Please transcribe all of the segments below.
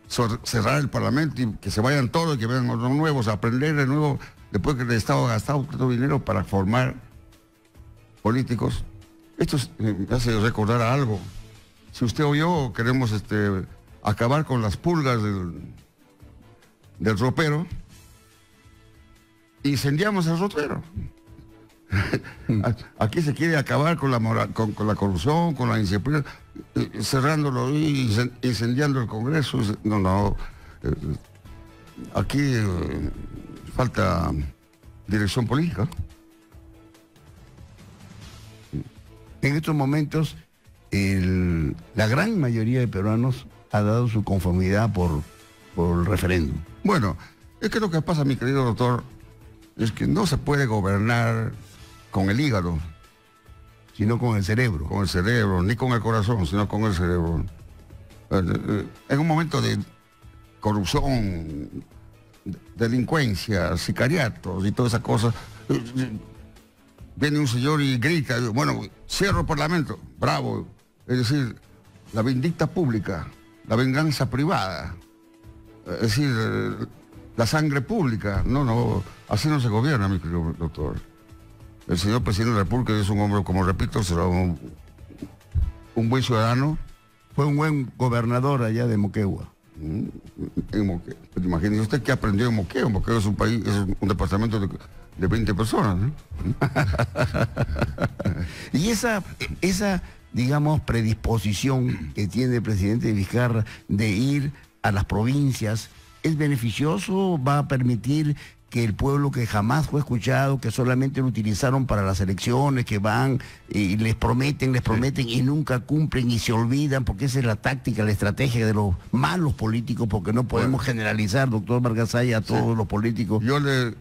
cerrar el Parlamento y que se vayan todos y que vengan los nuevos a aprender de nuevo, después que el Estado ha gastado tanto dinero para formar políticos. Esto me hace recordar a algo. Si usted o yo queremos acabar con las pulgas del ropero, incendiamos el ropero. Aquí se quiere acabar con la corrupción, con la indisciplina, cerrándolo y incendiando el Congreso. No. Aquí falta dirección política. En estos momentos, la gran mayoría de peruanos ha dado su conformidad por el referéndum. Bueno, es que lo que pasa, mi querido doctor, es que no se puede gobernar con el hígado, sino con el cerebro. Con el cerebro, ni con el corazón, sino con el cerebro. En un momento de corrupción, delincuencia, sicariatos y todas esas cosas, viene un señor y grita, bueno, cierro el Parlamento, bravo. Es decir, la vindicta pública, la venganza privada, es decir, la sangre pública. No, así no se gobierna, mi querido doctor. El señor presidente de la República es un hombre, como repito, será un buen ciudadano. Fue un buen gobernador allá de Moquegua. Imagínese usted que aprendió en Moquegua. Moquegua es un país, es un departamento de 20 personas, ¿no? Y esa, digamos, predisposición que tiene el presidente Vizcarra de ir a las provincias, ¿es beneficioso? ¿Va a permitir que el pueblo que jamás fue escuchado, que solamente lo utilizaron para las elecciones, que van y les prometen y nunca cumplen y se olvidan, porque esa es la táctica, la estrategia de los malos políticos, porque no podemos generalizar, doctor Margasaya, a todos los políticos? Yo le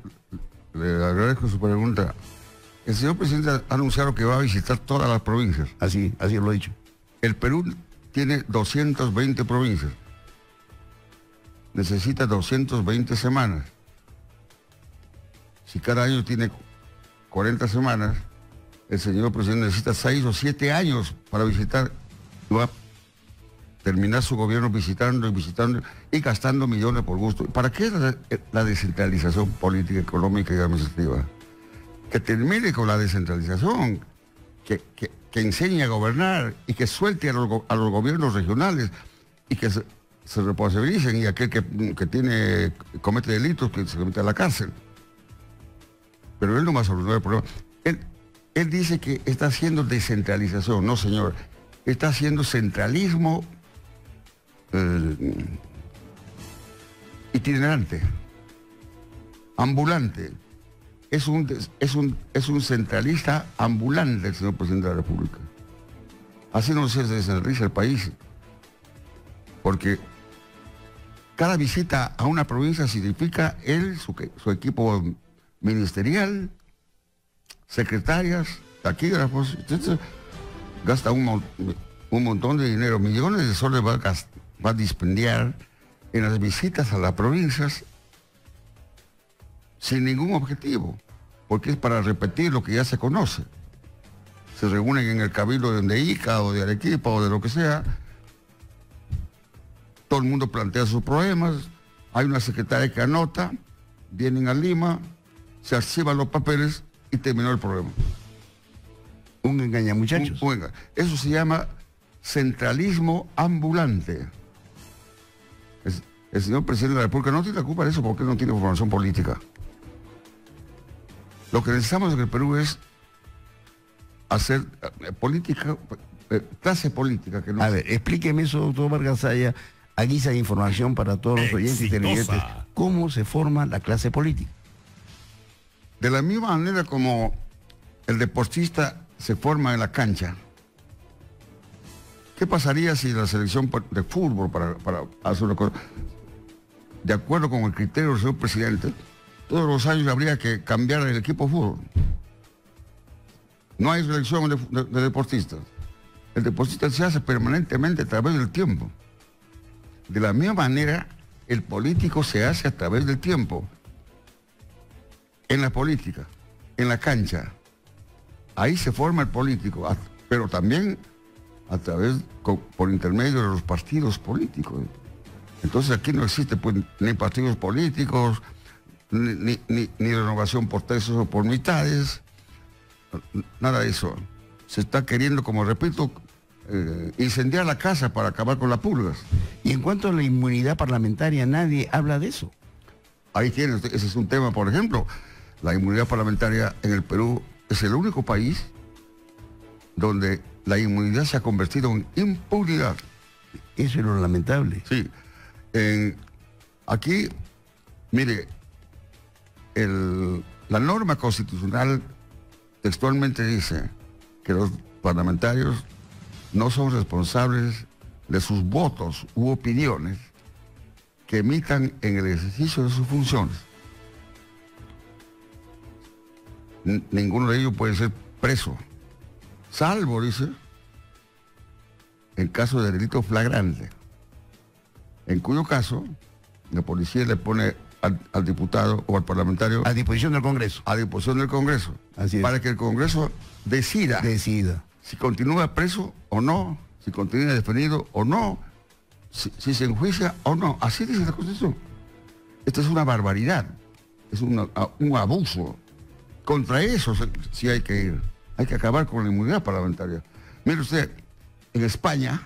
agradezco su pregunta. El señor presidente ha anunciado que va a visitar todas las provincias. Así lo ha dicho. El Perú tiene 220 provincias. Necesita 220 semanas. Si cada año tiene 40 semanas, el señor presidente necesita 6 o 7 años para visitar. Va a terminar su gobierno visitando y gastando millones por gusto. ¿Para qué es la descentralización política, económica y administrativa? Que termine con la descentralización, que enseñe a gobernar y que suelte a los gobiernos regionales y que se responsabilicen, y aquel que comete delitos, que se mete a la cárcel. Pero él no va a solucionar el problema. Él dice que está haciendo descentralización. No, señor. Está haciendo centralismo itinerante, ambulante. Es un centralista ambulante el señor presidente de la República. Así no se descentraliza el país. Porque cada visita a una provincia significa su equipo ministerial, secretarias, taquígrafos, etc. Gasta un montón de dinero, millones de soles va a dispendiar en las visitas a las provincias sin ningún objetivo, porque es para repetir lo que ya se conoce. Se reúnen en el cabildo de Ica o de Arequipa o de lo que sea, todo el mundo plantea sus problemas, hay una secretaria que anota, vienen a Lima, se archivan los papeles y terminó el problema. Un engañamuchachos. Eso se llama centralismo ambulante. El señor presidente de la República no tiene la culpa de eso porque no tiene formación política. Lo que necesitamos en el Perú es hacer política, clase política. Que no. A ver, explíqueme eso, doctor Margasaya, a guisa de información para todos los oyentes y televidentes. ¿Cómo se forma la clase política? De la misma manera como el deportista se forma en la cancha. ¿Qué pasaría si la selección de fútbol, para hacer una cosa, de acuerdo con el criterio del señor presidente, todos los años habría que cambiar el equipo de fútbol? No hay selección de deportistas. El deportista se hace permanentemente a través del tiempo. De la misma manera, el político se hace a través del tiempo. En la política, en la cancha, ahí se forma el político, pero también a través, por intermedio de los partidos políticos. Entonces aquí no existe pues, ni partidos políticos, ni renovación por tercios o por mitades, nada de eso. Se está queriendo, como repito, incendiar la casa para acabar con las pulgas. Y en cuanto a la inmunidad parlamentaria, nadie habla de eso. Ahí tiene, ese es un tema, por ejemplo, la inmunidad parlamentaria en el Perú es el único país donde la inmunidad se ha convertido en impunidad. Eso es lo lamentable. Sí. Aquí, mire, la norma constitucional textualmente dice que los parlamentarios no son responsables de sus votos u opiniones que emitan en el ejercicio de sus funciones. Ninguno de ellos puede ser preso, salvo, dice, en caso de delito flagrante, en cuyo caso la policía le pone al diputado o al parlamentario a disposición del Congreso. A disposición del Congreso. Así es. Para que el Congreso decida si continúa preso o no, si continúa detenido o no, si se enjuicia o no. Así dice la Constitución. Esta es una barbaridad, es un abuso. Contra eso sí hay que ir. Hay que acabar con la inmunidad parlamentaria. Mire usted, en España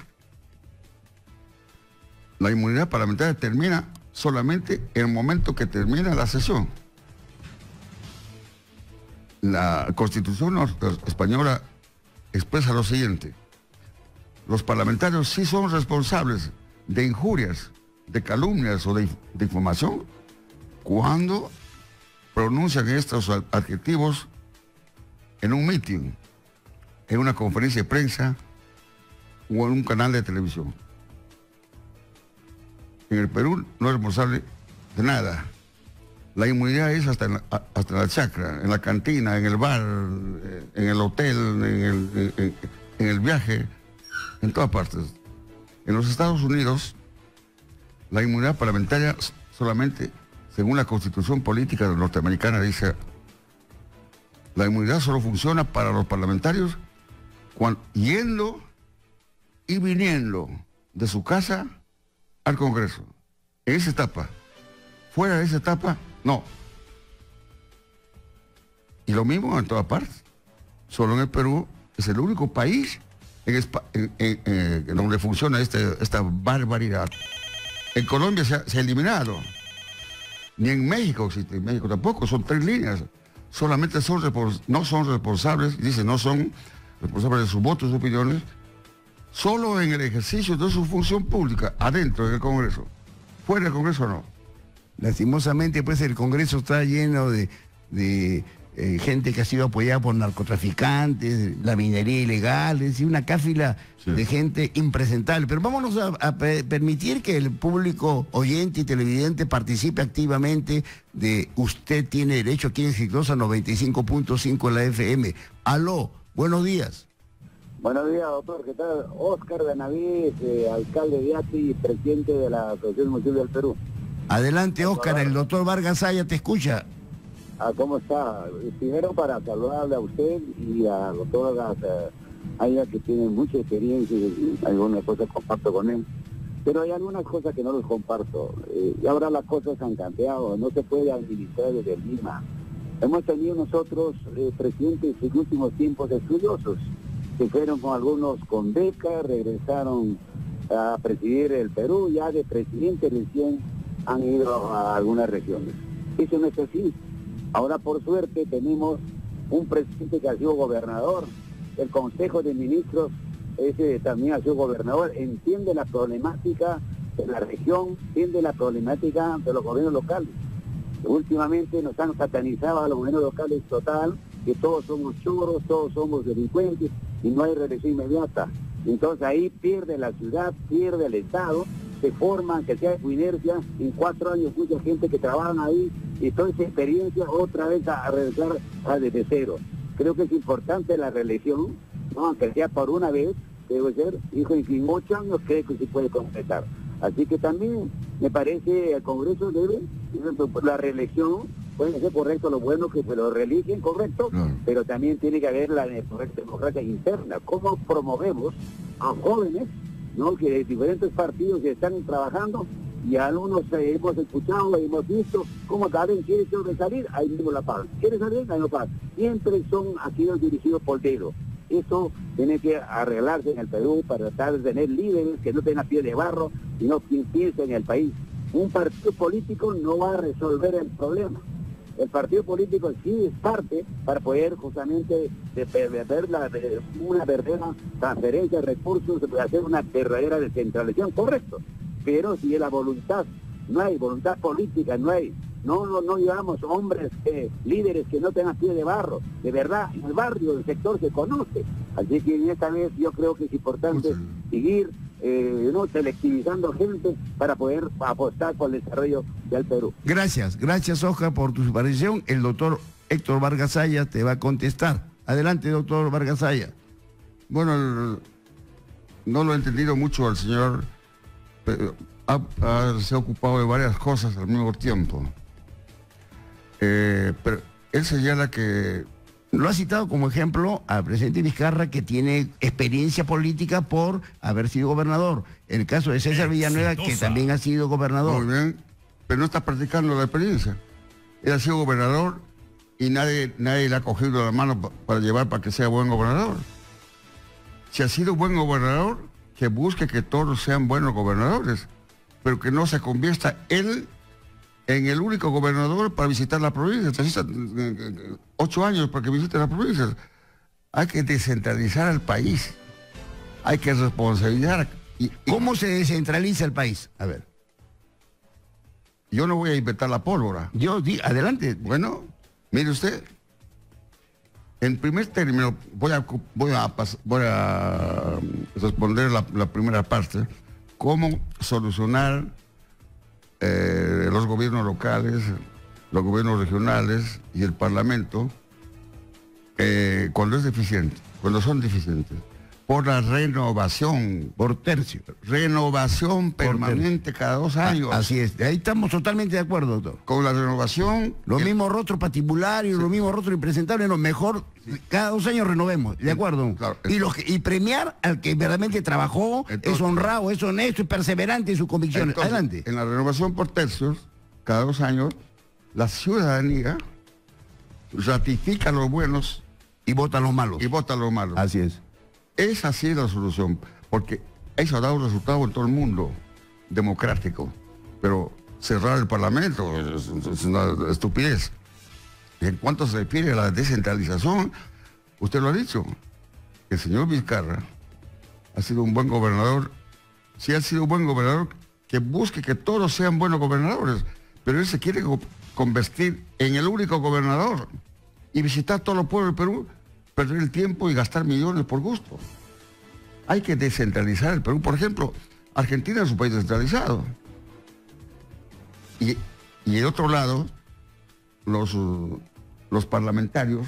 la inmunidad parlamentaria termina solamente en el momento que termina la sesión. La Constitución española expresa lo siguiente: los parlamentarios sí son responsables de injurias, de calumnias o de difamación cuando pronuncian estos adjetivos en un mitin, en una conferencia de prensa o en un canal de televisión. En el Perú no es responsable de nada. La inmunidad es hasta en la chacra, en la cantina, en el bar, en el hotel, en el viaje, en todas partes. En los Estados Unidos, la inmunidad parlamentaria solamente, según la Constitución Política norteamericana, dice, la inmunidad solo funciona para los parlamentarios yendo y viniendo de su casa al Congreso. En esa etapa. Fuera de esa etapa, no. Y lo mismo en todas partes. Solo en el Perú es el único país donde funciona esta barbaridad. En Colombia se ha eliminado. Ni en México existe. En México tampoco. Son 3 líneas. Solamente no son responsables, dice, no son responsables de sus votos, sus opiniones, solo en el ejercicio de su función pública, adentro del Congreso. Fuera del Congreso no. Lastimosamente, pues el Congreso está lleno de gente que ha sido apoyada por narcotraficantes, la minería ilegal, es decir, una cáfila de gente impresentable. Pero vámonos a permitir que el público oyente y televidente participe activamente de Usted Tiene Derecho aquí en Exitosa 95.5 en la FM. Aló, buenos días. Buenos días, doctor. ¿Qué tal? Óscar Benavides, alcalde de Ati y presidente de la Asociación Municipal del Perú. Adelante, Óscar, el doctor Vargas Saya te escucha. ¿Cómo está? Primero para saludarle a usted y a doctor Aya, que tiene mucha experiencia y algunas cosas comparto con él. Pero hay algunas cosas que no los comparto. Y ahora las cosas han cambiado, no se puede administrar desde Lima. Hemos tenido nosotros presidentes en últimos tiempos estudiosos, que fueron con algunos con beca, regresaron a presidir el Perú, ya de presidente recién han ido a algunas regiones. Eso no es así. Ahora, por suerte, tenemos un presidente que ha sido gobernador. El Consejo de Ministros ese también ha sido gobernador. Entiende la problemática de la región, entiende la problemática de los gobiernos locales. Últimamente nos han satanizado a los gobiernos locales total, que todos somos choros, todos somos delincuentes y no hay reelección inmediata. Entonces ahí pierde la ciudad, pierde el Estado, se forman, que sea por inercia, en 4 años mucha gente que trabaja ahí y toda esa experiencia otra vez a regresar desde cero. Creo que es importante la reelección, ¿no? Aunque sea por una vez, debe ser, dijo, en 8 años creo que se puede completar. Así que también me parece el Congreso debe, la reelección, puede ser correcto lo bueno que lo reeligien, correcto, pero también tiene que haber la democracia interna. ¿Cómo promovemos a jóvenes, ¿no?, que de diferentes partidos que están trabajando Y algunos hemos escuchado, hemos visto cómo Karen quiere sobresalir, ahí mismo la pagan. Quiere salir, ahí lo pagan. Siempre han sido dirigidos por dedo. Eso tiene que arreglarse en el Perú para tratar de tener líderes que no tengan pie de barro, sino que piensen en el país. Un partido político no va a resolver el problema. El partido político sí es parte para poder justamente ver una verdadera transferencia de recursos, hacer una verdadera descentralización, correcto. Pero si es la voluntad, no hay voluntad política, no llevamos hombres, líderes que no tengan pie de barro. De verdad, en el barrio, el sector se conoce. Así que en esta vez yo creo que es importante seguir selectivizando gente para poder apostar por el desarrollo del Perú. Gracias Oscar por tu aparición. El doctor Héctor Vargas Saya te va a contestar. Adelante, doctor Vargas Saya. Bueno, no lo he entendido mucho al señor, pero se ha ocupado de varias cosas al mismo tiempo. Pero él señala que... Lo ha citado como ejemplo al presidente Vizcarra, que tiene experiencia política por haber sido gobernador. En el caso de César Villanueva, que también ha sido gobernador. Muy bien, pero no está practicando la experiencia. Él ha sido gobernador y nadie le ha cogido la mano para llevar para que sea buen gobernador. Si ha sido buen gobernador, que busque que todos sean buenos gobernadores, pero que no se convierta él en el único gobernador para visitar la provincia. Necesita 8 años para que visite la provincia. Hay que descentralizar el país. Hay que responsabilizar. ¿Cómo se descentraliza el país? A ver. Yo no voy a inventar la pólvora. Adelante. Bueno, mire usted. En primer término, voy a responder la primera parte. ¿Cómo solucionar los gobiernos locales, los gobiernos regionales y el Parlamento cuando es deficiente, cuando son deficientes? Por la renovación. Por tercio. Renovación permanente cada 2 años. Así es. Ahí estamos totalmente de acuerdo, doctor. Con la renovación... Los mismos rostros patibularios, los mismos rostros impresentables, lo mejor, cada 2 años renovemos. ¿De acuerdo? Claro. Y premiar al que verdaderamente trabajó, es honrado, es honesto, es perseverante en sus convicciones. Entonces, adelante. En la renovación por tercios, cada 2 años, la ciudadanía ratifica los buenos y vota los malos. Así es. Es así la solución, porque eso ha dado resultado en todo el mundo democrático. Pero cerrar el Parlamento es una estupidez. En cuanto se refiere a la descentralización, usted lo ha dicho, el señor Vizcarra ha sido un buen gobernador. Sí ha sido un buen gobernador, que busque que todos sean buenos gobernadores, pero él se quiere convertir en el único gobernador y visitar todos los pueblos del Perú, perder el tiempo y gastar millones por gusto. Hay que descentralizar el Perú. Por ejemplo, Argentina es un país descentralizado. Y de otro lado, los parlamentarios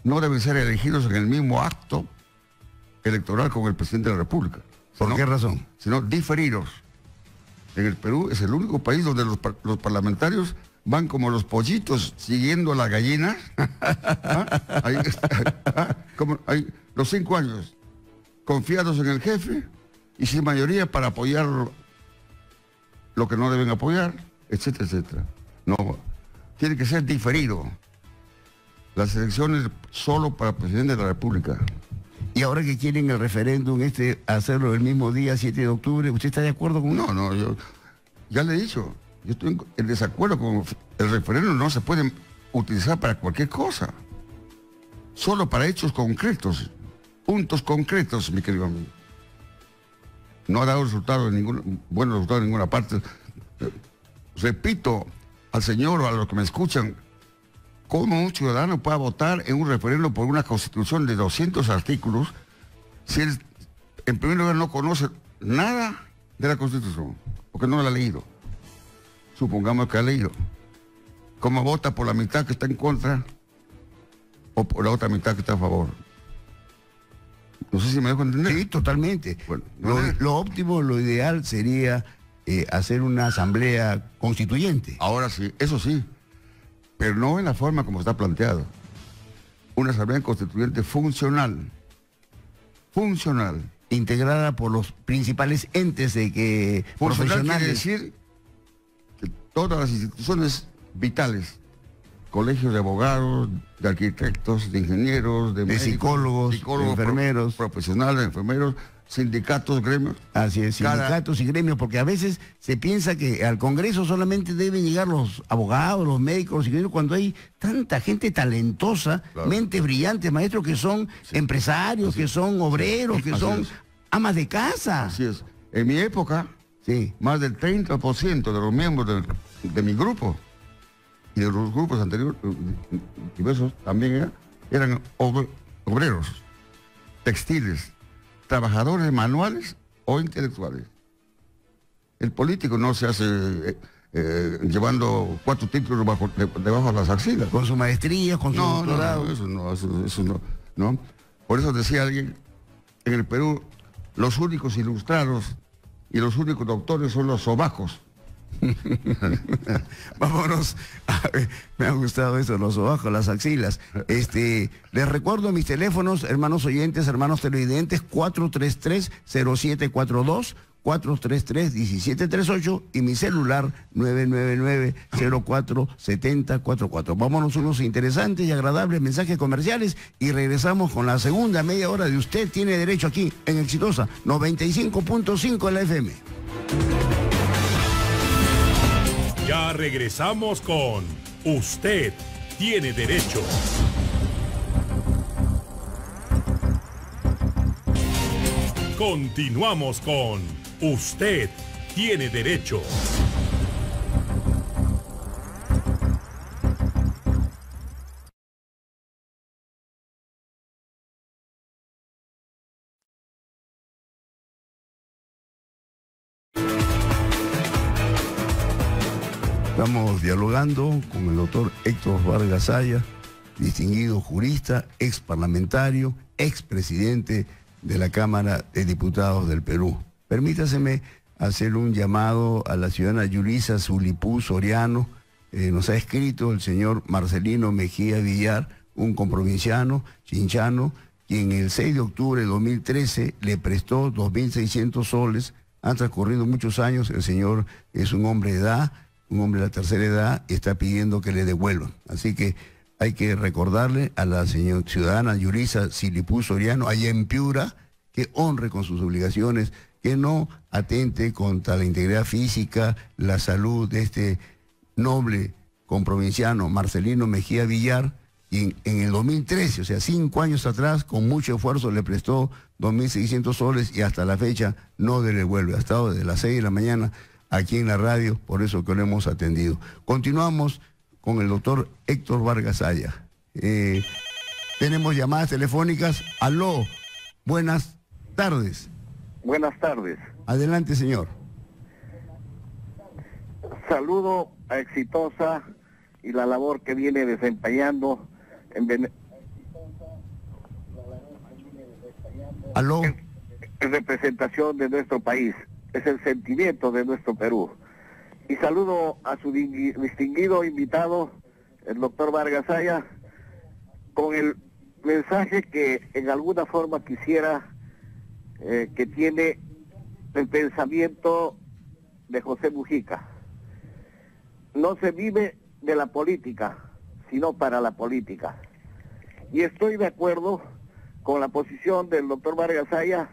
no deben ser elegidos en el mismo acto electoral con el presidente de la República. ¿Por qué razón? Sino diferidos. En el Perú es el único país donde los parlamentarios van como los pollitos siguiendo a la gallina. Como los 5 años, confiados en el jefe y sin mayoría para apoyar lo que no deben apoyar, etcétera, etcétera. No, tiene que ser diferido. Las elecciones solo para presidente de la República. Y ahora que quieren el referéndum hacerlo el mismo día, 7 de octubre, ¿usted está de acuerdo con eso? No, yo ya le he dicho. Yo estoy en desacuerdo con el referéndum. No se puede utilizar para cualquier cosa. Solo para hechos concretos, puntos concretos, mi querido amigo. No ha dado buen resultado en ninguna parte. Repito al señor o a los que me escuchan, ¿cómo un ciudadano puede votar en un referéndum por una constitución de 200 artículos si él, en primer lugar, no conoce nada de la constitución? Porque no la ha leído. Supongamos que ha leído. ¿Cómo vota por la mitad que está en contra o por la otra mitad que está a favor? No sé si me dejo entender. Sí, totalmente. Bueno, lo óptimo, lo ideal sería hacer una asamblea constituyente. Ahora sí, eso sí, pero no en la forma como está planteado. Una asamblea constituyente funcional. Funcional. integrada por los principales entes de que Funcional quiere profesionales. decir que todas las instituciones vitales, colegios de abogados, de arquitectos, de ingenieros, de médicos, psicólogos, enfermeros. profesionales, enfermeros, sindicatos, gremios. Así es, sindicatos y gremios, porque a veces se piensa que al Congreso solamente deben llegar los abogados, los médicos, los ingenieros, cuando hay tanta gente talentosa, Claro. mentes brillantes, maestros, que son empresarios, que son obreros, que Así son es. amas de casa. Así es. En mi época, Sí. más del 30% de los miembros de mi grupo y de los grupos anteriores, diversos, también eran obreros, textiles, trabajadores manuales o intelectuales. El político no se hace llevando 4 títulos debajo de las axilas. Con su maestría, con su doctorado. Eso no, ¿no? Por eso decía alguien, en el Perú, los únicos ilustrados y los únicos doctores son los sobacos. Vámonos. Me ha gustado eso, los sobajos, las axilas. Les recuerdo mis teléfonos, hermanos oyentes, hermanos televidentes, 433-0742, 433-1738 y mi celular 999-04-7044. Vámonos unos interesantes y agradables mensajes comerciales y regresamos con la segunda media hora de Usted Tiene Derecho aquí en Exitosa 95.5 en la FM. Ya regresamos con Usted Tiene Derecho. Continuamos con Usted Tiene Derecho. Estamos dialogando con el doctor Héctor Vargas Saya, distinguido jurista, ex parlamentario, ex presidente de la Cámara de Diputados del Perú. Permítaseme hacer un llamado a la ciudadana Yulisa Zulipú Soriano. Nos ha escrito el señor Marcelino Mejía Villar, un comprovinciano, chinchano, quien el 6 de octubre de 2013 le prestó 2.600 soles. Han transcurrido muchos años, el señor es un hombre de edad, un hombre de la tercera edad, y está pidiendo que le devuelvan. Así que hay que recordarle a la ciudadana Yulisa Zulipú Soriano, allá en Piura, que honre con sus obligaciones, que no atente contra la integridad física, la salud de este noble comprovinciano Marcelino Mejía Villar, y en el 2013, o sea, 5 años atrás, con mucho esfuerzo le prestó 2.600 soles y hasta la fecha no le devuelve. Ha estado desde las 6 de la mañana aquí en la radio, por eso que lo hemos atendido. Continuamos con el doctor Héctor Vargas Saya. Tenemos llamadas telefónicas. Aló, buenas tardes. Buenas tardes. Adelante, señor. Saludo a Exitosa y la labor que viene desempeñando Aló. en representación de nuestro país. Es el sentimiento de nuestro Perú. Y saludo a su distinguido invitado, el doctor Vargas Saya, con el mensaje que en alguna forma quisiera que tiene el pensamiento de José Mujica. No se vive de la política, sino para la política. Y estoy de acuerdo con la posición del doctor Vargas Saya,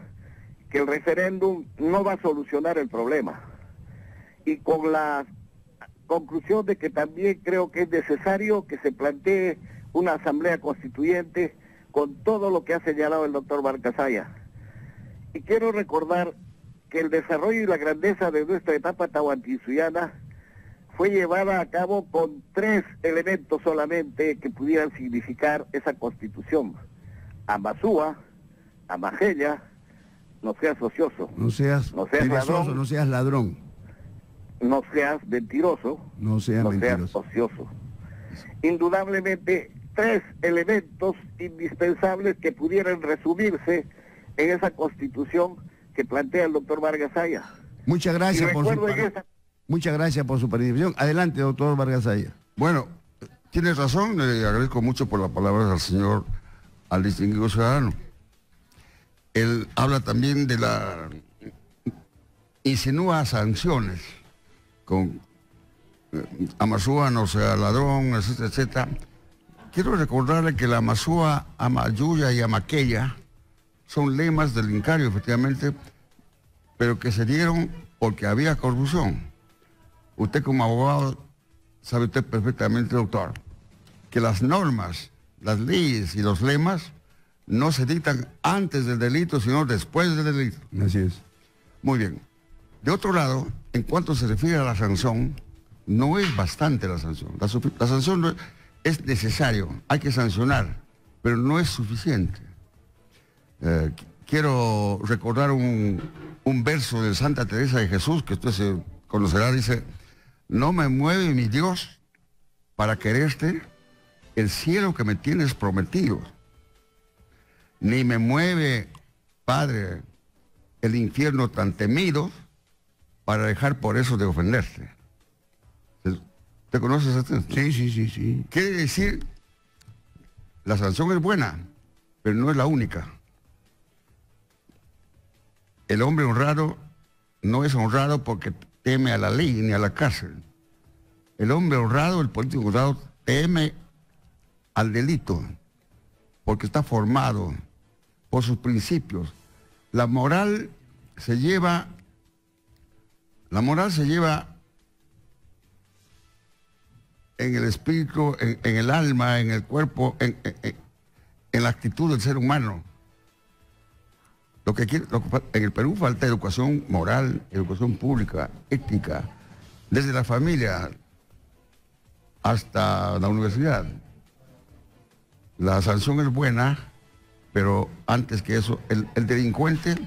que el referéndum no va a solucionar el problema. Y con la conclusión de que también creo que es necesario que se plantee una asamblea constituyente con todo lo que ha señalado el doctor Vargas Saya. Y quiero recordar que el desarrollo y la grandeza de nuestra etapa tahuantinsuiana fue llevada a cabo con 3 elementos solamente que pudieran significar esa constitución: Amazúa, Amajeña, no seas ocioso, No seas perezoso, ladrón, no seas ladrón, no seas mentiroso, no seas no seas mentiroso. ocioso. Indudablemente 3 elementos indispensables que pudieran resumirse en esa constitución que plantea el doctor Vargas Saya. Muchas gracias por recuerdo en esa... Muchas gracias por su participación. Adelante, doctor Vargas Saya. Bueno, tienes razón, le agradezco mucho por las palabras al distinguido ciudadano. Él habla también de insinúa sanciones con Amasúa no sea ladrón, etcétera, etcétera. Quiero recordarle que la Amasúa, Amayuya y Amaqueya son lemas del Incario, efectivamente, pero que se dieron porque había corrupción. Usted como abogado sabe usted perfectamente, doctor, que las normas, las leyes y los lemas no se dictan antes del delito, sino después del delito. Así es. Muy bien. De otro lado, en cuanto se refiere a la sanción, no es bastante la sanción. La sanción no es necesario, hay que sancionar, pero no es suficiente. Quiero recordar un verso de Santa Teresa de Jesús, que usted se conocerá, dice: no me mueve mi Dios para quererte el cielo que me tienes prometido, ni me mueve, Padre, el infierno tan temido para dejar por eso de ofenderte. ¿Te conoces esto? Sí. Quiere decir, la sanción es buena, pero no es la única. El hombre honrado no es honrado porque teme a la ley ni a la cárcel. El hombre honrado, el político honrado, teme al delito porque está formado por sus principios. La moral se lleva en el espíritu, en el alma, en el cuerpo, en la actitud del ser humano. En el Perú falta educación moral, educación pública, ética, desde la familia hasta la universidad. La sanción es buena, pero antes que eso, el delincuente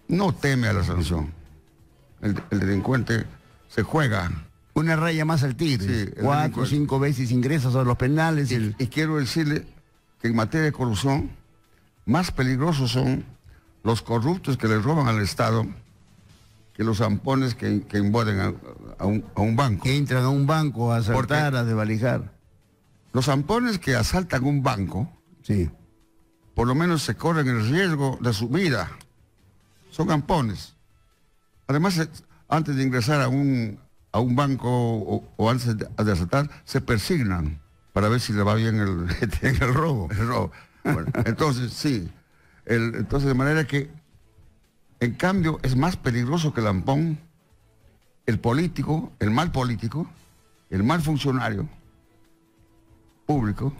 no teme a la sanción. El delincuente se juega. Una raya más al tigre. Sí, 4 o 5 veces ingresas a los penales. Y quiero decirle que en materia de corrupción, más peligrosos son los corruptos que le roban al Estado que los zampones que invaden a un banco. Que entran a un banco a asaltar, a desvalijar. Los zampones que asaltan un banco, sí, por lo menos se corren el riesgo de su vida. Son zampones. Además, antes de ingresar a un banco o antes de asaltar, se persignan para ver si le va bien el robo. Bueno, entonces, sí. Entonces, de manera que, en cambio, es más peligroso que el zampón el político, el mal funcionario público,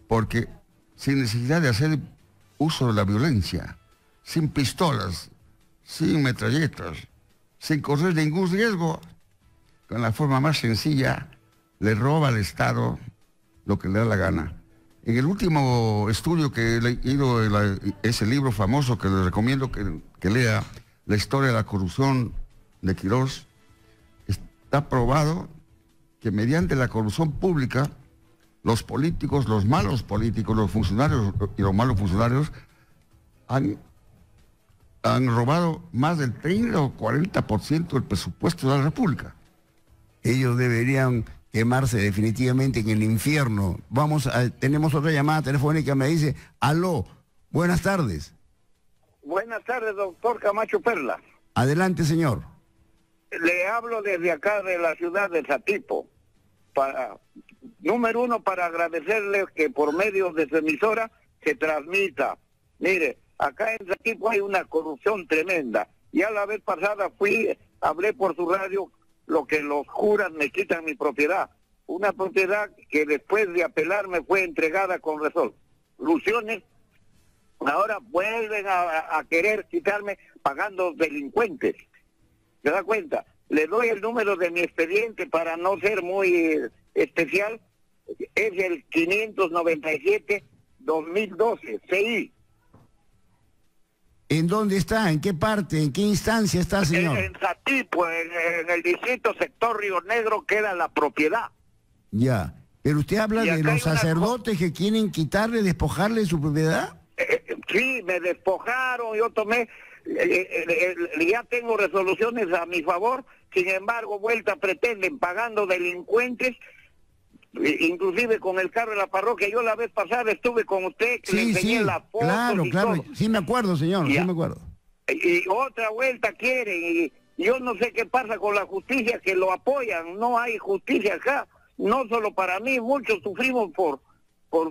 porque sin necesidad de hacer uso de la violencia, sin pistolas, sin metralletas, sin correr ningún riesgo, con la forma más sencilla, le roba al Estado lo que le da la gana. En el último estudio que he leído, ese libro famoso que le recomiendo que lea, La historia de la corrupción de Quirós, está probado que mediante la corrupción pública, los políticos, los malos políticos, los funcionarios y los malos funcionarios han robado más del 30 o 40% del presupuesto de la República. Ellos deberían quemarse definitivamente en el infierno. Tenemos otra llamada telefónica, me dice: aló, buenas tardes. Buenas tardes, doctor Camacho Perla. Adelante, señor. Le hablo desde acá de la ciudad de Satipo. Número uno, para agradecerle que por medio de su emisora se transmita. Mire, acá en Satipo hay una corrupción tremenda. Ya la vez pasada hablé por su radio lo que los juras me quitan mi propiedad. Una propiedad que después de apelar me fue entregada con resoluciones. Ahora vuelven a querer quitarme pagando delincuentes. ¿Se da cuenta? Le doy el número de mi expediente para no ser muy especial. Es el 597-2012, CI. ¿En dónde está? ¿En qué parte? ¿En qué instancia está, señor? En Satipo, en el distrito sector Río Negro, queda la propiedad. Ya. ¿Pero usted habla de los sacerdotes que quieren quitarle, despojarle su propiedad? Sí, me despojaron, yo tomé, ya tengo resoluciones a mi favor, sin embargo, pretenden, pagando delincuentes, inclusive con el carro de la parroquia. Yo la vez pasada estuve con usted, que le Sí, enseñé sí, la foto. claro, claro. Sí me acuerdo, señor, Ya. sí me acuerdo. Y otra vuelta quieren, y yo no sé qué pasa con la justicia, que lo apoyan. No hay justicia acá, no solo para mí, muchos sufrimos por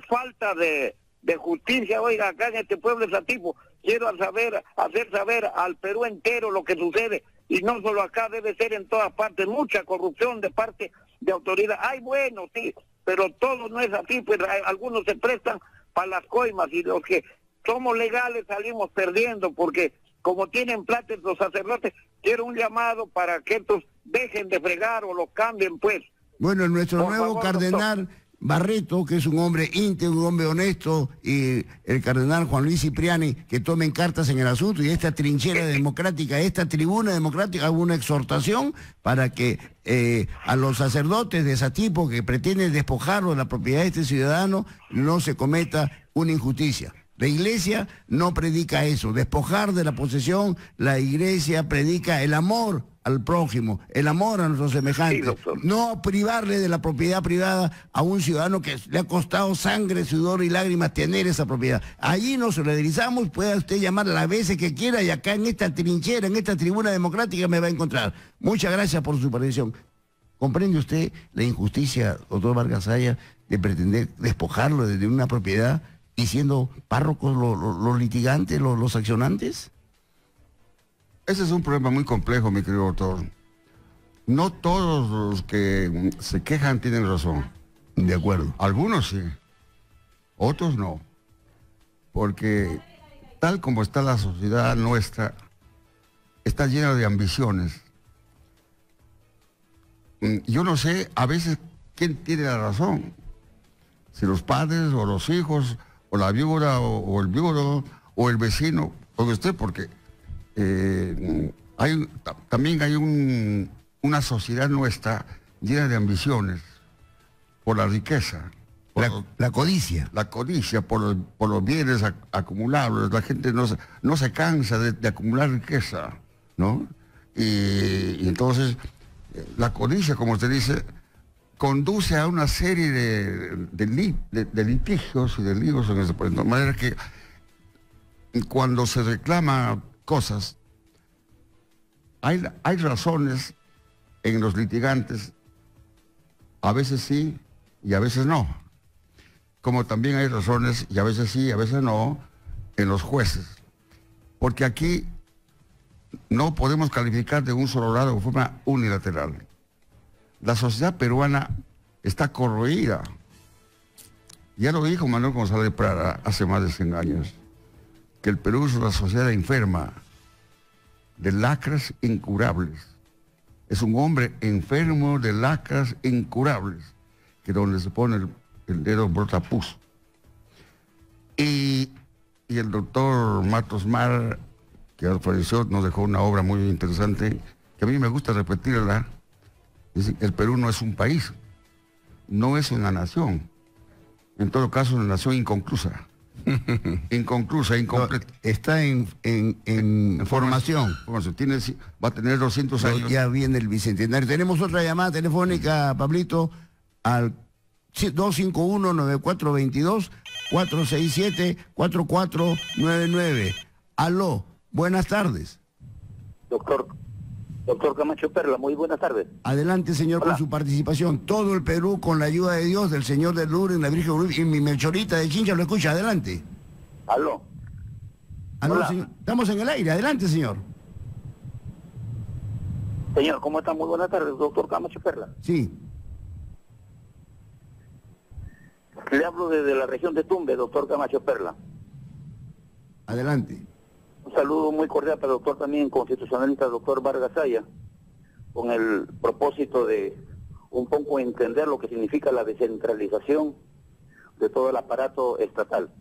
falta de justicia. Oiga, acá en este pueblo de Satipo, quiero hacer saber al Perú entero lo que sucede, y no solo acá, debe ser en todas partes, mucha corrupción de parte de autoridad. Ay, bueno, sí, pero todo no es así, pues algunos se prestan para las coimas, y los que somos legales salimos perdiendo, porque como tienen plata los sacerdotes. Quiero un llamado para que estos dejen de fregar o los cambien, pues. Bueno, nuestro Por nuevo favor, cardenal doctor. Barreto, que es un hombre íntegro, un hombre honesto, y el cardenal Juan Luis Cipriani, que tomen cartas en el asunto, y esta trinchera democrática, esta tribuna democrática, hago una exhortación para que a los sacerdotes de Satipo que pretenden despojarlo de la propiedad de este ciudadano, no se cometa una injusticia. La iglesia no predica eso, despojar de la posesión. La iglesia predica el amor al prójimo, el amor a nuestros semejantes, Sí, doctor. no privarle de la propiedad privada a un ciudadano que le ha costado sangre, sudor y lágrimas tener esa propiedad. Allí nos solidarizamos, puede usted llamar las veces que quiera, y acá en esta trinchera, en esta tribuna democrática me va a encontrar. Muchas gracias por su participación. ¿Comprende usted la injusticia, doctor Vargas Saya, de pretender despojarlo de una propiedad y siendo párrocos los litigantes, los accionantes? Ese es un problema muy complejo, mi querido doctor. No todos los que se quejan tienen razón. De acuerdo. Algunos sí, otros no. Porque tal como está la sociedad nuestra, está llena de ambiciones. Yo no sé a veces quién tiene la razón. Si los padres o los hijos, o la viuda o el viudo, o el vecino, o usted, porque también hay una sociedad nuestra llena de ambiciones por la riqueza, La codicia. la codicia, por los bienes acumulables. La gente no se cansa de acumular riqueza, ¿no? Y entonces la codicia, como usted dice, conduce a una serie de litigios y de líos en ese punto. De manera que cuando se reclama cosas, hay razones en los litigantes, a veces sí y a veces no. Como también hay razones, y a veces sí y a veces no, en los jueces. Porque aquí no podemos calificar de un solo lado de forma unilateral. La sociedad peruana está corroída. Ya lo dijo Manuel González Prada hace más de 100 años, que el Perú es una sociedad enferma, de lacras incurables. Es un hombre enfermo de lacras incurables, que donde se pone el dedo brota pus. Y el doctor Matos Mar, que falleció, nos dejó una obra muy interesante, que a mí me gusta repetirla. Dice, el Perú no es un país, no es una nación. En todo caso, una nación inconclusa. Inconclusa, incompleta. Está en formación. Va a tener 200 años. Ya viene el bicentenario. Tenemos otra llamada telefónica, Pablito, al 251-9422-467-4499. Aló, buenas tardes. Doctor Camacho Perla, muy buenas tardes. Adelante, señor, Hola. con su participación. Todo el Perú, con la ayuda de Dios, del Señor del Lourdes, la Virgen de Lourdes, y mi Melchorita de Chincha lo escucha. Adelante. Aló. Aló, Hola. señor. Estamos en el aire. Adelante, señor. Señor, ¿cómo está? Muy buenas tardes, doctor Camacho Perla. Sí. Le hablo desde la región de Tumbe, doctor Camacho Perla. Adelante. Un saludo muy cordial para el doctor también constitucionalista, doctor Vargas Saya, con el propósito de un poco entender lo que significa la descentralización de todo el aparato estatal.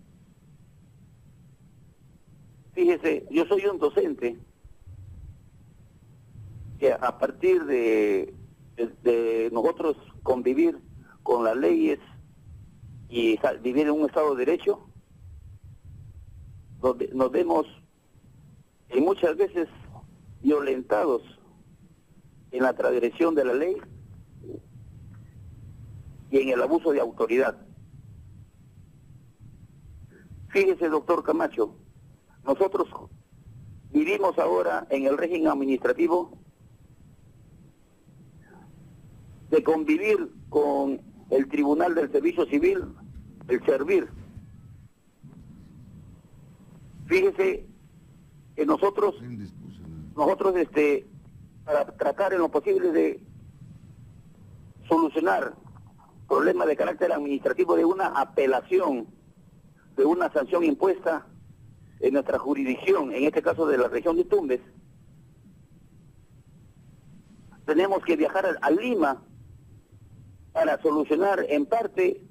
Fíjese, yo soy un docente que a partir de nosotros convivir con las leyes y vivir en un Estado de Derecho, donde nos vemos y muchas veces violentados en la transgresión de la ley, y en el abuso de autoridad. Fíjese, doctor Camacho, nosotros vivimos ahora en el régimen administrativo de convivir con el Tribunal del Servicio Civil, el SERVIR. Fíjese que nosotros para tratar en lo posible de solucionar problemas de carácter administrativo de una apelación, de una sanción impuesta en nuestra jurisdicción, en este caso de la región de Tumbes, tenemos que viajar a Lima para solucionar en parte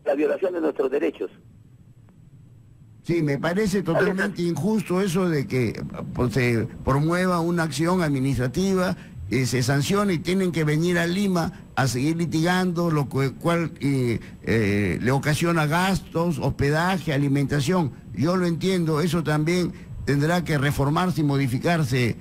la violación de nuestros derechos. Sí, me parece totalmente injusto eso de que se promueva una acción administrativa, se sancione y tienen que venir a Lima a seguir litigando, lo cual le ocasiona gastos, hospedaje, alimentación. Yo lo entiendo, eso también tendrá que reformarse y modificarse,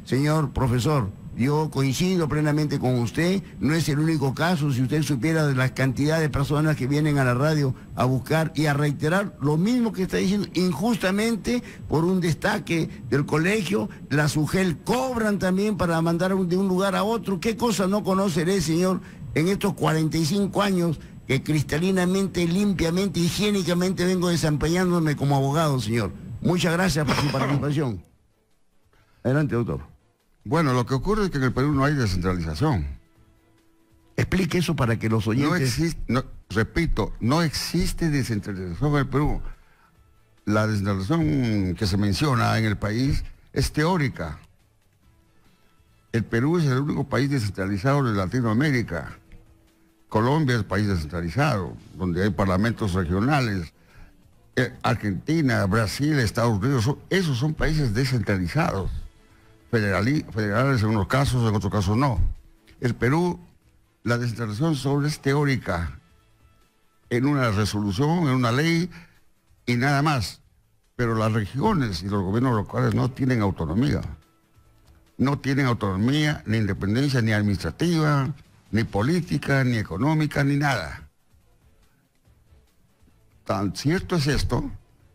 señor profesor. Yo coincido plenamente con usted, no es el único caso. Si usted supiera de la cantidad de personas que vienen a la radio a buscar y a reiterar lo mismo que está diciendo, injustamente por un destaque del colegio, las UGEL cobran también para mandar de un lugar a otro. ¿Qué cosa no conoceré, señor, en estos 45 años que cristalinamente, limpiamente, higiénicamente vengo desempeñándome como abogado, señor? Muchas gracias por su participación. Adelante, doctor. Bueno, lo que ocurre es que en el Perú no hay descentralización. Explique eso para que los oyentes... No existe, repito, no existe descentralización en el Perú. La descentralización que se menciona en el país es teórica. El Perú es el único país descentralizado de Latinoamérica. Colombia es el país descentralizado, donde hay parlamentos regionales. Argentina, Brasil, Estados Unidos, esos son países descentralizados. Federales en unos casos, en otros casos no. El Perú, la descentralización solo es teórica, en una resolución, en una ley y nada más. Pero las regiones y los gobiernos locales no tienen autonomía. No tienen autonomía, ni independencia, ni administrativa, ni política, ni económica, ni nada. Tan cierto es esto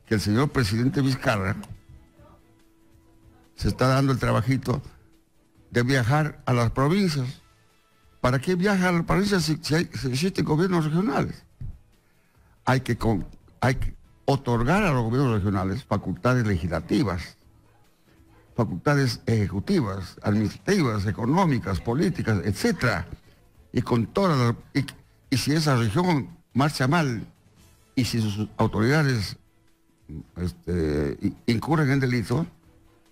que el señor presidente Vizcarra se está dando el trabajito de viajar a las provincias. ¿Para qué viaja a las provincias si existen gobiernos regionales? Hay que otorgar a los gobiernos regionales facultades legislativas, facultades ejecutivas, administrativas, económicas, políticas, etcétera. Y con todas y si esa región marcha mal y si sus autoridades incurren en delito,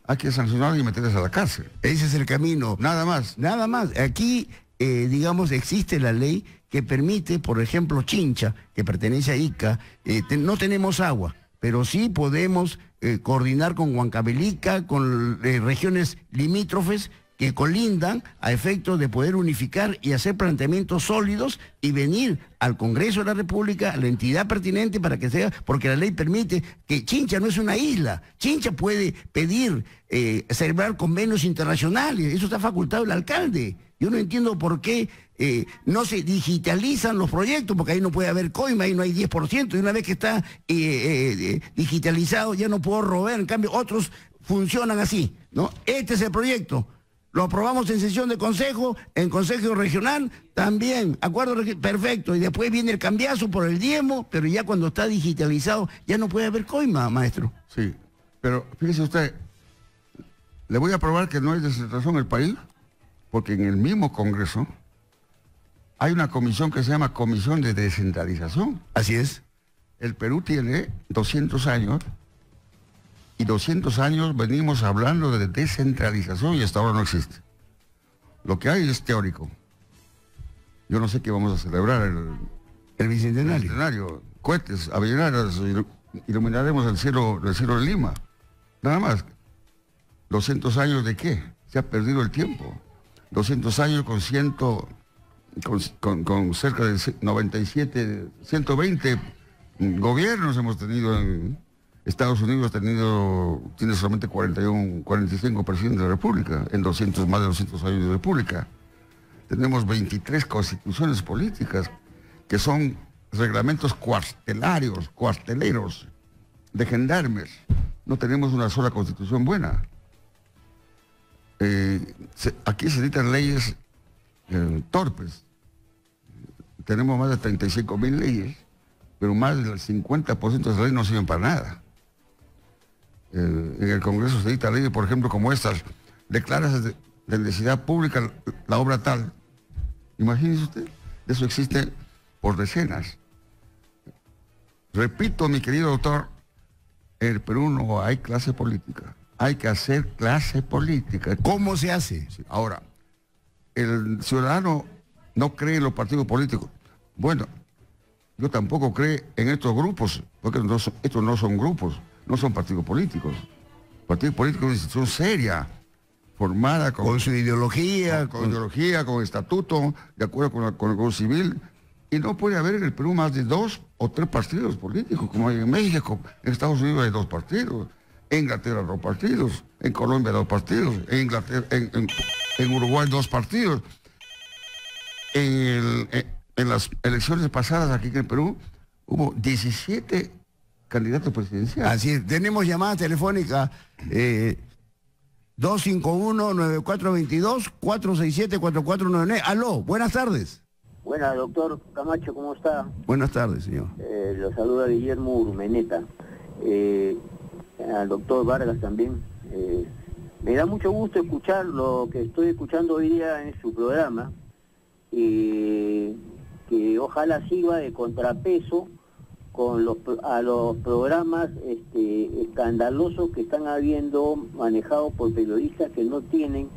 hay que sancionar y meterles a la cárcel. Ese es el camino. Nada más. Nada más. Aquí, digamos, existe la ley que permite, por ejemplo, Chincha, que pertenece a Ica, no tenemos agua, pero sí podemos coordinar con Huancavelica, con regiones limítrofes que colindan a efecto de poder unificar y hacer planteamientos sólidos y venir al Congreso de la República, a la entidad pertinente para que sea, porque la ley permite que Chincha no es una isla, Chincha puede pedir celebrar convenios internacionales, eso está facultado el alcalde. Yo no entiendo por qué no se digitalizan los proyectos, porque ahí no puede haber coima, ahí no hay 10%, y una vez que está digitalizado ya no puedo robar, en cambio otros funcionan así, ¿no? Este es el proyecto. Lo aprobamos en sesión de consejo, en consejo regional, también, acuerdo perfecto, y después viene el cambiazo por el diezmo, pero ya cuando está digitalizado ya no puede haber coima, maestro. Sí, pero fíjese usted, le voy a probar que no hay descentralización en el país, porque en el mismo Congreso hay una comisión que se llama Comisión de Descentralización. Así es. El Perú tiene 200 años, y 200 años venimos hablando de descentralización y hasta ahora no existe. Lo que hay es teórico. Yo no sé qué vamos a celebrar el bicentenario. Cohetes, avellanadas, iluminaremos el cielo de Lima. Nada más. 200 años de qué? Se ha perdido el tiempo. 200 años con cerca de 97, 120 gobiernos hemos tenido en Estados Unidos, tiene solamente 41, 45 presidentes de la República, en más de 200 años de República. tenemos 23 constituciones políticas, que son reglamentos cuarteleros, de gendarmes. No tenemos una sola constitución buena. Aquí se dictan leyes torpes. Tenemos más de 35.000 leyes, pero más del 50% de las leyes no sirven para nada. En el Congreso se dictan leyes, por ejemplo, como estas: declaras de necesidad pública la obra tal. Imagínese usted, eso existe por decenas. Repito, mi querido doctor, en el Perú no hay clase política. Hay que hacer clase política. ¿Cómo se hace? Sí. Ahora, el ciudadano no cree en los partidos políticos. Bueno, yo tampoco creo en estos grupos, porque estos no son grupos, no son partidos políticos. Partido político es una institución seria, formada con su ideología, con ideología, con estatuto, de acuerdo con el Código Civil. Y no puede haber en el Perú más de 2 o 3 partidos políticos, como hay en México. En Estados Unidos hay 2 partidos, en Inglaterra 2 partidos, en Colombia 2 partidos, en Uruguay 2 partidos. En las elecciones pasadas aquí en el Perú hubo 17 candidatos presidenciales. Así es. Tenemos llamada telefónica 251-9422, 467-4499. Aló, buenas tardes. Buenas, doctor Camacho, ¿cómo está? Buenas tardes, señor. Lo saluda Guillermo Urmeneta. Al doctor Vargas también. Me da mucho gusto escuchar lo que estoy escuchando hoy día en su programa, que ojalá sirva de contrapeso a los programas escandalosos que están habiendo, manejados por periodistas que no tienen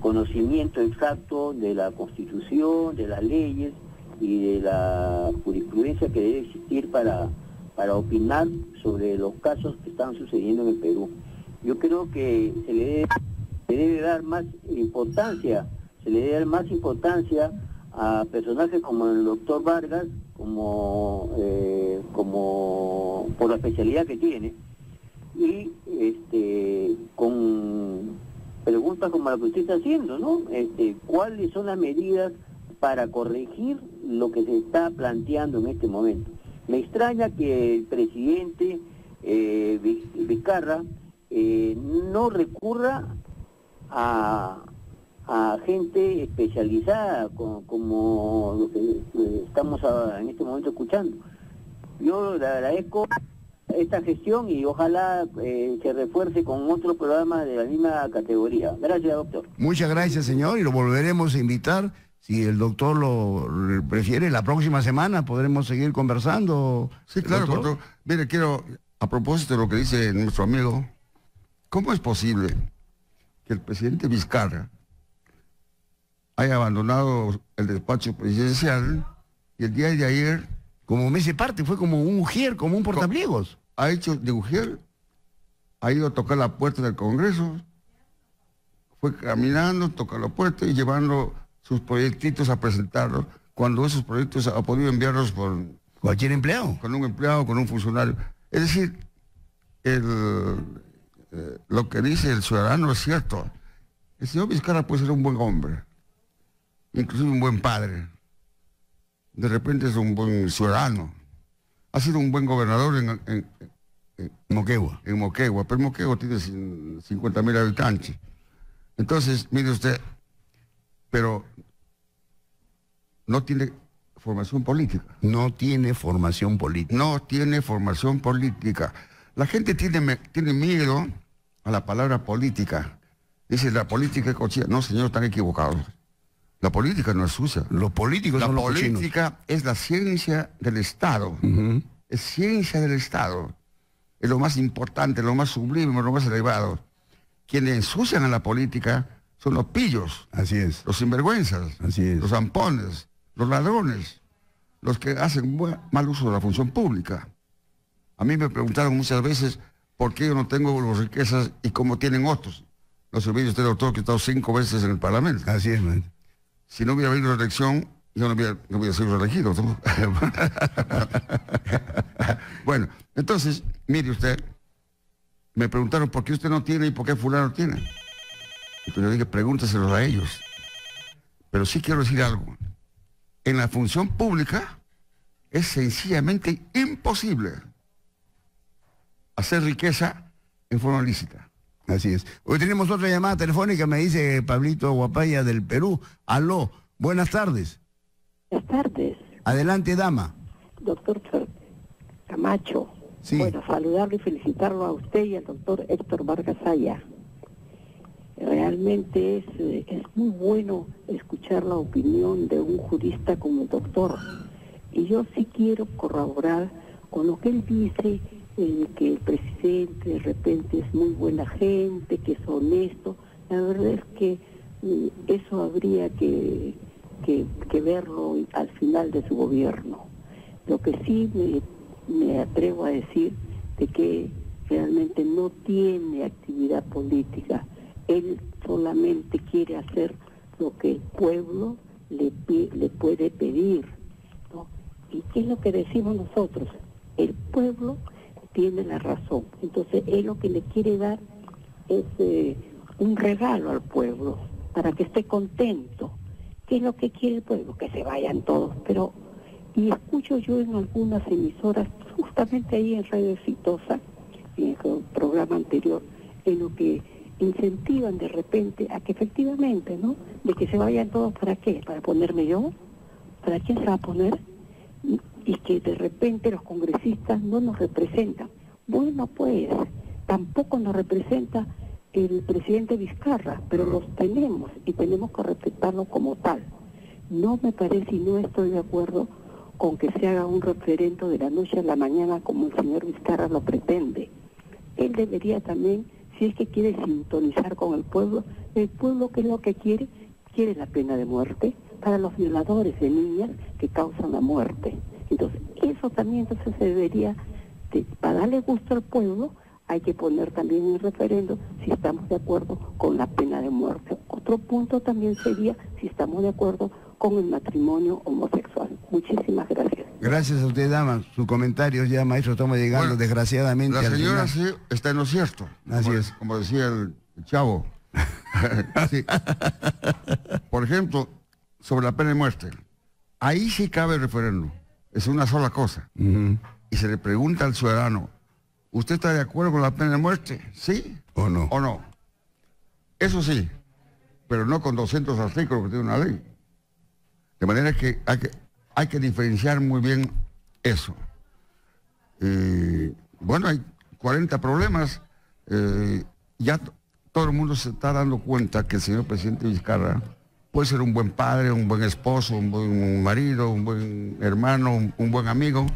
conocimiento exacto de la Constitución, de las leyes y de la jurisprudencia que debe existir para opinar sobre los casos que están sucediendo en el Perú. Yo creo que se le debe dar más importancia a personajes como el doctor Vargas, como por la especialidad que tiene, y con preguntas como la que usted está haciendo, ¿no? ¿Cuáles son las medidas para corregir lo que se está planteando en este momento? Me extraña que el presidente Vizcarra no recurra a gente especializada como lo que estamos en este momento escuchando. Yo le agradezco esta gestión y ojalá se refuerce con otros programas de la misma categoría. Gracias, doctor. Muchas gracias, señor, y lo volveremos a invitar. Si el doctor lo prefiere, la próxima semana podremos seguir conversando. Sí, claro, doctor. Mire, a propósito de lo que dice nuestro amigo, ¿cómo es posible que el presidente Vizcarra haya abandonado el despacho presidencial y el día de ayer... Como me hace parte, fue como un ujier, como un portapliegos. Ha hecho de ujier, ha ido a tocar la puerta del Congreso, fue caminando, tocar la puerta y llevando sus proyectitos a presentarlos, cuando esos proyectos ha podido enviarlos por... Cualquier empleado. Con un empleado, con un funcionario. Es decir, lo que dice el ciudadano es cierto. El señor Vizcarra puede ser un buen hombre, inclusive un buen padre. De repente es un buen ciudadano. Ha sido un buen gobernador en Moquegua. En Moquegua, pero Moquegua tiene 50.000 habitantes. Entonces, mire usted, pero no tiene formación política. No tiene formación política. No tiene formación política. La gente tiene miedo a la palabra política. Dice, la política es cochina. No, señor, están equivocados. La política no es sucia. Los políticos son los cochinos. La política es la ciencia del Estado. Es ciencia del Estado. Es lo más importante, lo más sublime, lo más elevado. Quienes ensucian a la política son los pillos. Así es. Los sinvergüenzas. Así es. Los zampones, los ladrones, los que hacen mal uso de la función pública. A mí me preguntaron muchas veces por qué yo no tengo las riquezas y cómo tienen otros. No se olvide usted, doctor, que he estado 5 veces en el Parlamento. Así es, man. Si no hubiera habido una elección, yo no hubiera sido reelegido. Bueno, entonces, mire usted, me preguntaron por qué usted no tiene y por qué fulano tiene. Entonces yo dije, pregúnteselos a ellos. Pero sí quiero decir algo. En la función pública es sencillamente imposible hacer riqueza en forma lícita. Así es. Hoy tenemos otra llamada telefónica, me dice Pablito Guapaya del Perú. Aló, buenas tardes. Buenas tardes, Adelante, dama. doctor Camacho. Sí. Bueno, saludarlo y felicitarlo a usted y al doctor Héctor Vargas Aya. Realmente es muy bueno escuchar la opinión de un jurista como el doctor. Y yo sí quiero corroborar con lo que él dice, que el presidente de repente es muy buena gente, que es honesto. La verdad es que eso habría que verlo al final de su gobierno. Lo que sí me atrevo a decir de que realmente no tiene actividad política. Él solamente quiere hacer lo que el pueblo le puede pedir, ¿no? ¿Y qué es lo que decimos nosotros? El pueblo tiene la razón. Entonces él lo que le quiere dar es un regalo al pueblo para que esté contento. ¿Qué es lo que quiere el pueblo? Que se vayan todos. Pero, y escucho yo en algunas emisoras, justamente ahí en Radio Exitosa, en el programa anterior, en lo que incentivan de repente a que efectivamente, ¿no? De que se vayan todos, ¿para qué? ¿Para ponerme yo? ¿Para quién se va a poner? Y que de repente los congresistas no nos representan. Bueno, pues, tampoco nos representa el presidente Vizcarra, pero los tenemos y tenemos que respetarlo como tal. No me parece y no estoy de acuerdo con que se haga un referendo de la noche a la mañana como el señor Vizcarra lo pretende. Él debería también, si es que quiere sintonizar con el pueblo ¿qué es lo que quiere? Quiere la pena de muerte para los violadores de niñas que causan la muerte. Entonces, eso también se debería, para darle gusto al pueblo, hay que poner también en el referendo si estamos de acuerdo con la pena de muerte. Otro punto también sería si estamos de acuerdo con el matrimonio homosexual. Muchísimas gracias. Gracias a usted, dama. Sus comentarios ya, maestro, estamos llegando, Bueno, desgraciadamente. La al señora final. sí está en lo cierto. Así es. Como decía el chavo. Sí. Por ejemplo, sobre la pena de muerte. Ahí sí cabe el referéndum. Es una sola cosa. Ujú. Y se le pregunta al ciudadano, ¿usted está de acuerdo con la pena de muerte? ¿Sí ¿O no? o no? Eso sí, pero no con 200 artículos que tiene una ley. De manera que hay que diferenciar muy bien eso. Bueno, hay 40 problemas. Ya todo el mundo se está dando cuenta que el señor presidente Vizcarra puede ser un buen padre, un buen esposo, un buen marido, un buen hermano, un buen amigo.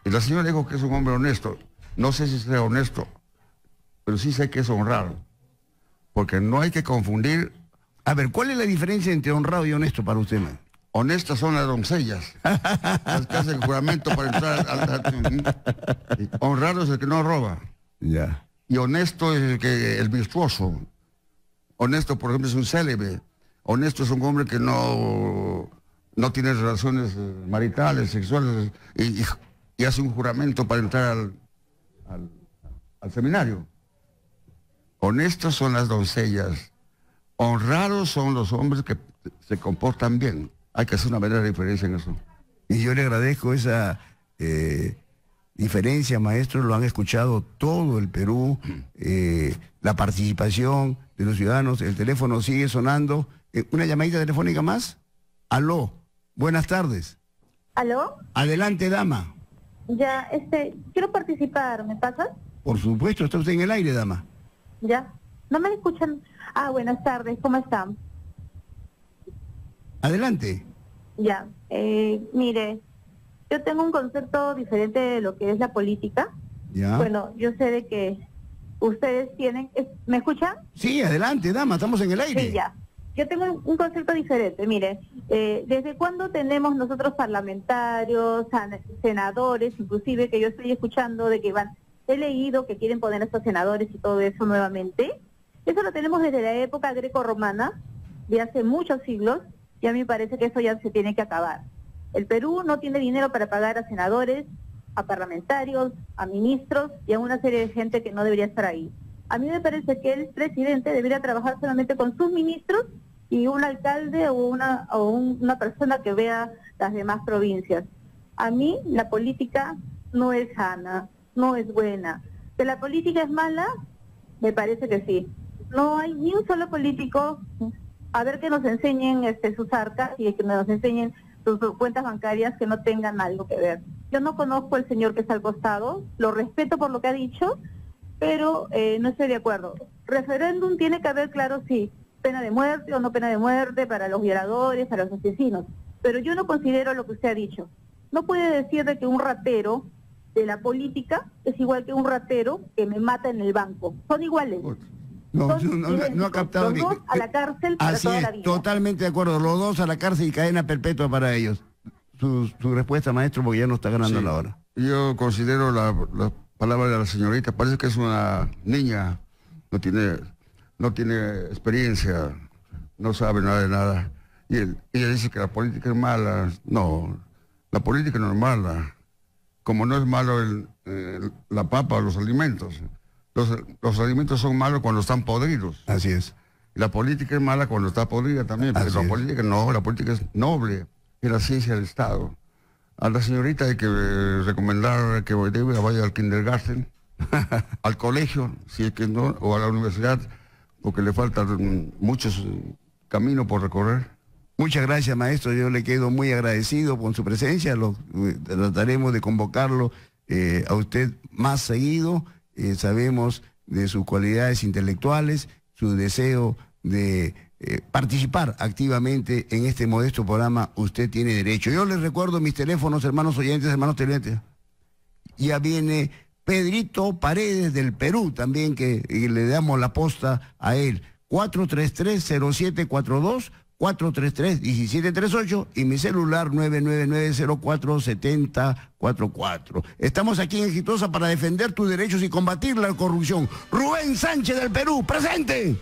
Y la señora dijo que es un hombre honesto. No sé si sea honesto, pero sí sé que es honrado. Porque no hay que confundir. A ver, ¿cuál es la diferencia entre honrado y honesto para usted, man? Honestas son las doncellas, las que hacen juramento para entrar al... Honrado es el que no roba. Ya. Y honesto es el virtuoso. Honesto, por ejemplo, es un célebre. Honesto es un hombre que no tiene relaciones maritales, sexuales, y hace un juramento para entrar al seminario. Honestos son las doncellas. Honrados son los hombres que se comportan bien. Hay que hacer una verdadera diferencia en eso. Y yo le agradezco esa diferencia, maestro. Lo han escuchado todo el Perú, la participación de los ciudadanos. El teléfono sigue sonando. ¿Una llamadita telefónica más? Aló, buenas tardes. ¿Aló? Adelante, dama. Ya, quiero participar, ¿me pasas? Por supuesto, está usted en el aire, dama. Ya. ¿No me escuchan? Ah, buenas tardes, ¿cómo están? Adelante. Ya, mire, yo tengo un concepto diferente de lo que es la política. Ya. Bueno, yo sé de que ustedes tienen... ¿Me escuchan? Sí, adelante, dama, estamos en el aire. Sí, ya. Yo tengo un concepto diferente. Mire, ¿desde cuándo tenemos nosotros parlamentarios, senadores, inclusive que yo estoy escuchando de que he leído que quieren poner a estos senadores y todo eso nuevamente? Eso lo tenemos desde la época greco-romana, de hace muchos siglos, y a mí me parece que eso ya se tiene que acabar. El Perú no tiene dinero para pagar a senadores, a parlamentarios, a ministros y a una serie de gente que no debería estar ahí. A mí me parece que el presidente debería trabajar solamente con sus ministros y un alcalde o una persona que vea las demás provincias. A mí la política no es sana, no es buena. ¿Que la política es mala? Me parece que sí. No hay ni un solo político, a ver que nos enseñen sus arcas y que nos enseñen sus cuentas bancarias que no tengan algo que ver. Yo no conozco al señor que está al costado, lo respeto por lo que ha dicho, pero no estoy de acuerdo. Referéndum tiene que haber, claro, sí, pena de muerte o no pena de muerte para los violadores, para los asesinos, pero yo no considero lo que usted ha dicho. No puede decir de que un ratero de la política es igual que un ratero que me mata en el banco. Son iguales. No ha captado. Los dos a la cárcel para toda la vida. Totalmente de acuerdo. Los dos a la cárcel y cadena perpetua para ellos. Su respuesta, maestro, porque ya no está ganando la hora. Yo considero la palabra de la señorita, parece que es una niña, no tiene experiencia, no sabe nada de nada. Y ella dice que la política es mala. No, la política no es mala. Como no es malo la papa o los alimentos. Los alimentos son malos cuando están podridos. Así es. Y la política es mala cuando está podrida también, porque la política es noble, es la ciencia del Estado. A la señorita hay que recomendar que vaya al kindergarten, al colegio, si es que no, o a la universidad, porque le faltan muchos caminos por recorrer. Muchas gracias, maestro. Yo le quedo muy agradecido por su presencia. Trataremos de convocarlo a usted más seguido. Sabemos de sus cualidades intelectuales, su deseo de participar activamente en este modesto programa Usted Tiene Derecho. Yo les recuerdo mis teléfonos, hermanos oyentes, hermanos televidentes. Ya viene Pedrito Paredes del Perú también, que le damos la posta a él. 433-0742, 433-1738 y mi celular 999-04-7044. Estamos aquí en Exitosa para defender tus derechos y combatir la corrupción. Rubén Sánchez del Perú, presente.